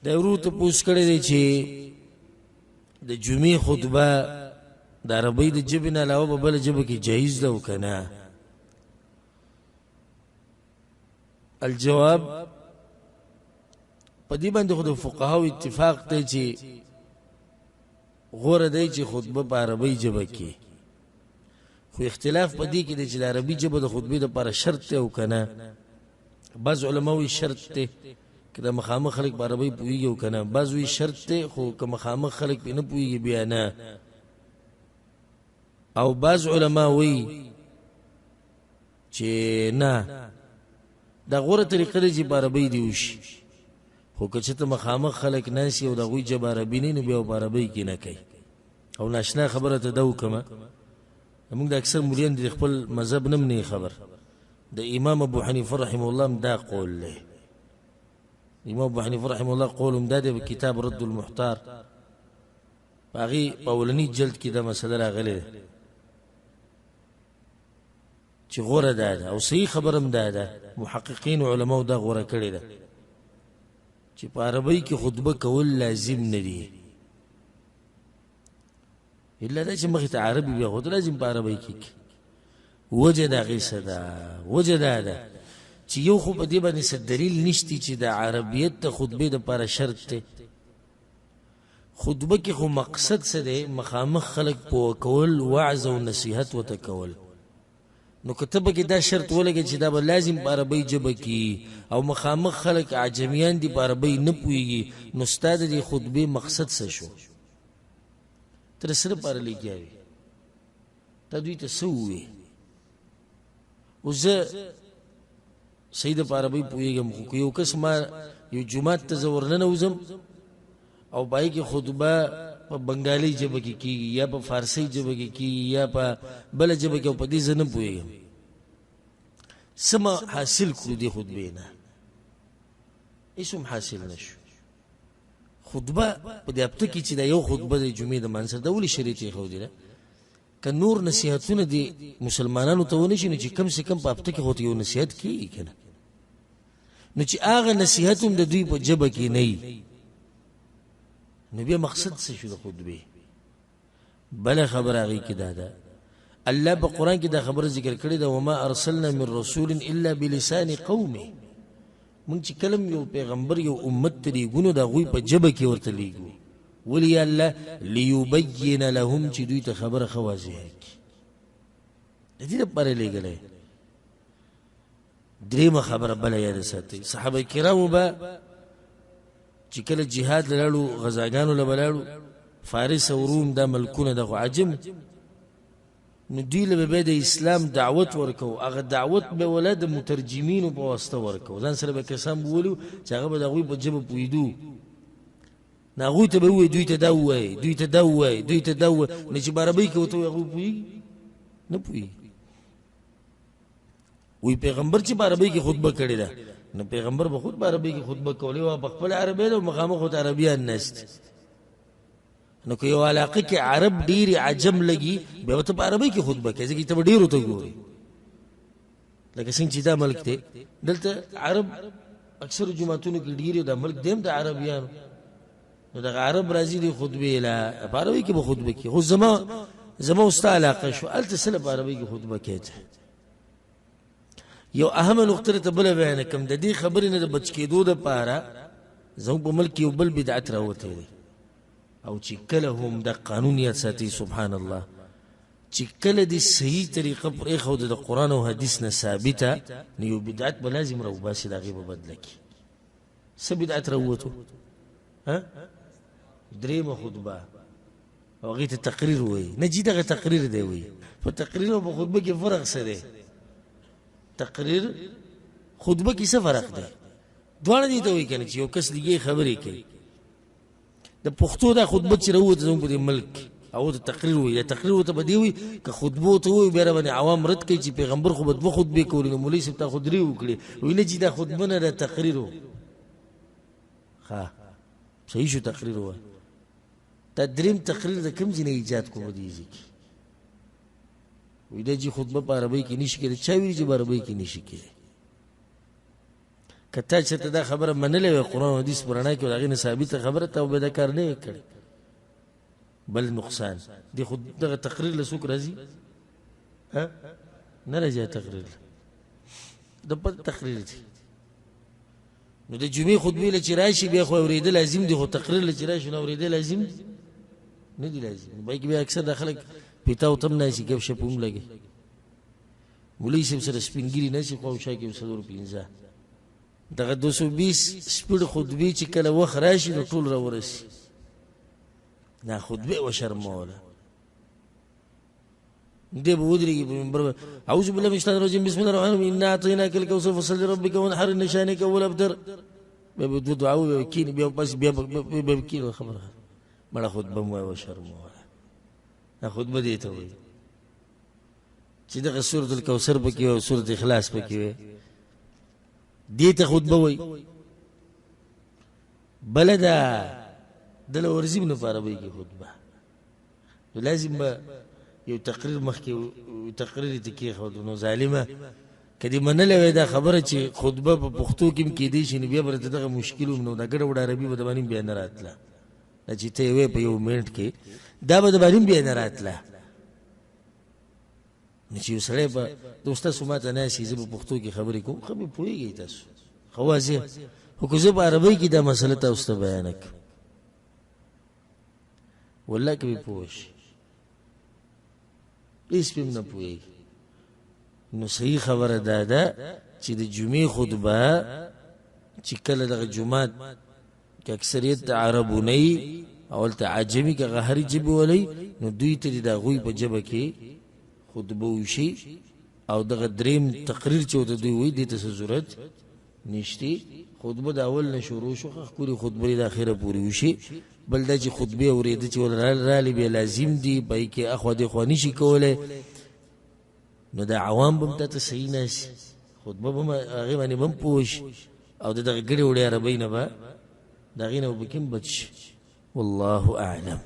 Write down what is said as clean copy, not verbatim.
دا ورو ته پوس کړی دی چې د جمعې خطبه د عربۍ د ژبې نه علاوه په بله ژبه کې جایز ده او که نه؟ الجواب په دې باندې خو د فقهاو اتفاق دی چې غوره دی چې خطبه په عربۍ ژبه کې، خو اختلاف په دې کې دی چې د عربي ژبه د خطبې دپاره شرط دی او که نه. بعض علما وایي شرط دی که د مخامخ خلک په عربۍ پوهېږي او که نه، بعض وایي شرط دی خو که مخامخ خلک پرې نه پوهېږي بیا نه. او بعض علما وایي چې نه، دا غوره طریقه ده چې په عربۍ دې وشي، خو که چېرته مخامخ خلک ناست او د هغوی ژبه عربي نه وي نو بیا په عربۍ کې نه کوي. او ناشنا خبره ته دا وکړمه، زموږ د اکثر مولیان د خپل مذهب نه هم نه خبر. د امام ابو حنیفه رحمه الله هم دا قول دی. امام ابو حنیفه رحمه الله قول هم دا دی په کتاب رد المحتار په هغې په اولني جلد کې دا مسله راغلې ده چې غوره دا ده، او صحیح خبر هم دا ده، محققین علماو دا غوره کړې ده چې په عربۍ کې خطبه کول لازم نه دي، الا دا چې مخې ته عربي بیا خو لازم په عربۍ کې. وجه د هغې څه ده؟ وجه دا ده چې یو خو په دې باندې څه دلیل نشتی چې د عربیت د خطبې دپاره شرط دی. خطبه کې خو مقصد څه دی؟ مخامخ خلک پوه کول، وعظ او نصیحت ورته کول. نو که ته پکې دا شرط ولګې چې دا به لازم په عربۍ ژبه کې او مخامخ خلک عجمیان دي په عربۍ نه پوهېږي، نو ستا د دې خطبې مقصد څه شو؟ ته د څه لپاره لګیا وې؟ تا دوی ته څه ووې؟ اوس زه صحیح د په عربۍ پوهېږم، خو که یو کس ما یو جومات ته زه ورننوځم او په هغې کې خطبه په بنګالۍ ژبه کې کېږي یا په فارسۍ ژبه کې کېږي یا په بله ژبه کې، او په دې زه نه پوهېږم، څه ما حاصل کړو دې خطبې نه؟ هېڅ هم حاصل نه شو. خطبه په دې هفته کې چې دا یو خطبه د جمعې د مانځه دا ولې شریعت ایښودې ده؟ که نور نصیحتونه د مسلمانانو ته ونه شي نو چې کم سے کم په هفته کې خو ته یو نصیحت کېږي که نه؟ نو چې هغه نصیحت هم د دوی په ژبه کې نه وي نو بیا مقصد څه شو د خطبې؟ بله خبره هغې کې دا ده، الله په قرآن کې دا خبره ذکر کړې ده، وما ارسلنا من رسول الا بلسان قومه. مونږ چې کله یو پیغمبر یو امت ته لیږو نو د هغوی په ژبه کې ورته لیږو. ولې یا الله؟ لیبین لهم، چې دوی ته خبره ښه واضحه کړي. د دې لپاره لیږلی. درېیمه خبره بله یاده ساتئ، صحابه کرامو به چې کله جهاد له لاړو، غزاګانو له به لاړو، فارس او روم دا ملکونه ده خو عجم، نو دوی له به بیا د اسلام دعوت ورکو. هغه دعوت به ولا د مترجمینو په واسطه ورکو، ځان سره به کسان بولو چې هغه به د هغوی په ژبه پوهېدو، نو هغوی ته به ووایي دوی ته دا ووایي، دوی ته دا ووایي، دوی ته دا ووایي، نو چې په عربۍ کې ورته وایي هغوی پوهېږي؟ نه پوهېږي. وی پیغمبر چې په عربۍ کې خطبه کړې ده نو پیغمبر به خود په عربۍ کې خطبه کولې وه، په خپله عربۍ ده او مخامخ ورته عربیان ناست. نو که یو علاقه کې عرب ډېرې عجم لګي بیا به ته په عربۍ کې خطبه کوې، ځکه ته به ډېرو ته ګورې. لکه څنګه چې دا ملک دی دلته عرب اکثر جوماتونو کې ډېرې، دا ملک دی هم د عربیانو، نو دغه عرب راځي دي خطبې له په عربۍ کې به خطبه کوي. خو زما ستا علاقه شو هلته څه له په عربۍ کې خطبه کوې؟ یو اهمه نقطه ته بله بیانه کړم، د دې خبرې نه د بچ کېدو دپاره زموږ په ملک کې یو بل بدعت راوتی دی، او چې کله هم د قانون یاد ساتي، سبحان الله، چې کله د صحیح طریقه پرېښوده د قرآن او حدیث نه ثابته، نو یو بدعت به لازم راوباسي، د هغې به بدله کړي. څه بدعت راووتو؟ درېیمه خطبه او هغې ته تقریر وایي. نه جي دغه تقریر دی وایي، په تقریر او په خطبه کې فرق څه دی؟ تقریر خطبه کې څه فرق دی؟ دواړه دې ته وایي که نه چې یو کس لږې خبرې کوي. د پښتو دا خطبه چې راووته زموږ په دې ملک او ته تقریر وایي، دا تقریر ورته به دې وایي که خطبه ورته وایي بیا راباندې عوام رد کوي چې پیغمبر خو به دوه خطبې کولې، نو مولوي صاحب تا خو درې وکړې. وایي نه چې دا خطبه نه، دا تقریر و. ښه صحیح شو، تقریر و. دا درېیم تقریر د کوم ځای نه ایجاد کړو په دې ځای کې؟ وایي دا چې خطبه په عربۍ کې نشي کېدی. چا ویلي چې په عربۍ کې نشي کېدی؟ کته چې ته دا خبره منلې وي قرآن او حدیث پرانا کې هغې نه ثابته خبره ته به دا کار نه کړی بل نقصان دی. خود دغه تقریر له څوک راځي نه راځي تقریر د بل تقریر دی. نو د جمعې خطبې له چې راشي بیا خو اورېدل لازم دي، خو تقریر له چې راشي نو اورېدل لازم نه دي لازم. بلکې بیا اکثر دا خلک پیتاو تم ناسي ګپ شپ هم لګي. مولوي صاحب سره سپینګیري ناسي خو شا کې 215 دغه 220 سپیډ خطبې چې کله وخت راشي نو ټول را ورسي دا خطبه و شرموله دې به ودرېږي په منبر اعوذ بالله من الشیطان الرجیم بسم الله الرحمن الرحیم انا اعطیناک الکوثر فصل لربک وانحر ان شانک هو الابتر. بیا به دو دعا ووایي کیني بیا بس بیا به کیني خبره مړه خطبه مو و شرموله. دا خطبه دې ته وایي چې دغه سورة الکوثر پکې او سورة اخلاص پکې وي دې ته خطبه وایي. بله دا دل ورزیم نه فاربې کې خطبه لازم به یو تقریر مخکې تقریر ته کې خو نو ظالمه کدی منلې وای دا خبره چې خطبه په پښتو کې کېدی شي نو بیا به دغه مشکل نو دا ګډ وډ عربي به د باندې بیان راتله دا چې ته وې په یو منټ کې دا به د باندې بیان راتله نو چې سره په دوسته سمات نه شي زه په پښتو کې خبرې کوم خو به پوهیږي تاسو خوازه خو که زه په عربي کې دا مسله تاسو ته بیان کړم والله کې به پوښ هیڅ په نه پوهیږي. نو صحیح خبره ده چې د جمعې خطبه چې کله دغه جمعات کې اکثریت عربونی او ته عجمي که هرې ژبې ولي نو دوی ته د هغوی په ژبه کې خطبه وشي او دغه دریم تقریر چې ورته دوی وایي دې ته څه ضرورت نشته. خطبه د اول نه شروع شو ښکلې خطبه د اخره پورې وشي. بل دا چې خطبه اورېده چې رالی بیا لازم دي پای کې اخوا دېخوا نشي کولی نو دا عوام به هم تا ته صحیح ناسي خطبه به هم هغې باندې به هم پوه شي او د دغه ګډې وړې عربۍ نه به د هغې نه به پکې هم بچ شي. والله اعلم.